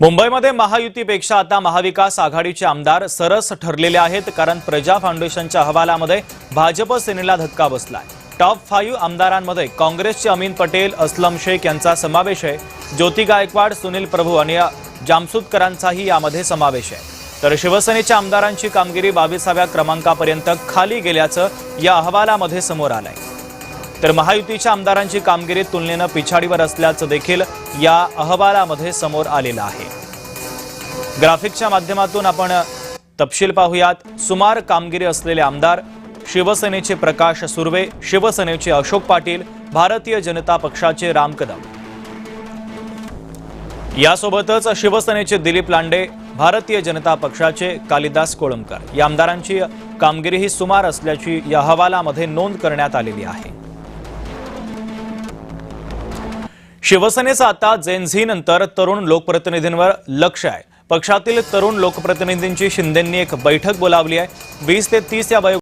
मुंबईमध्ये महायुतीपेक्षा आता महाविकास आघाडीचे आमदार सरस ठरलेले आहेत, कारण प्रजा फाउंडेशनच्या अहवालामध्ये भाजप सेनेला धक्का बसलाय। टॉप 5 आमदारांमध्ये काँग्रेसचे अमीन पटेल, असलम शेख यांचा समावेश आहे। ज्योती गायकवाड, सुनील प्रभू आणि जामसुदकरांचाही यामध्ये समावेश आहे। तर शिवसेनेच्या आमदारांची कामगिरी 22व्या क्रमांकापर्यंत खाली गेल्याचं या अहवालामध्ये समोर आलंय। तर महायुतीच्या आमदारांची कामगिरी तुलनेने पिछाडीवर असल्याचं देखील या अहवालामध्ये समोर आलेलं आहे। ग्राफिकच्या माध्यमातून आपण तपशील पाहूयात। सुमार कामगिरी असलेले आमदार: शिवसेनेचे प्रकाश सुर्वे, शिवसेनेचे अशोक पाटील, भारतीय जनता पक्षाचे राम कदम, यासोबतच शिवसेनेचे दिलीप लांडे, भारतीय जनता पक्षाचे कालिदास कोळंबकर या आमदारांची कामगिरी ही सुमार असल्याची या अहवालामध्ये नोंद करण्यात आलेली आहे। शिवसेनेचा आता जेन-झी नंतर तरुण लोकप्रतिनिधींवर लक्ष आहे। पक्षातील तरुण लोकप्रतिनिधींची शिंदेंनी एक बैठक बोलावली आहे। 20 ते 30 या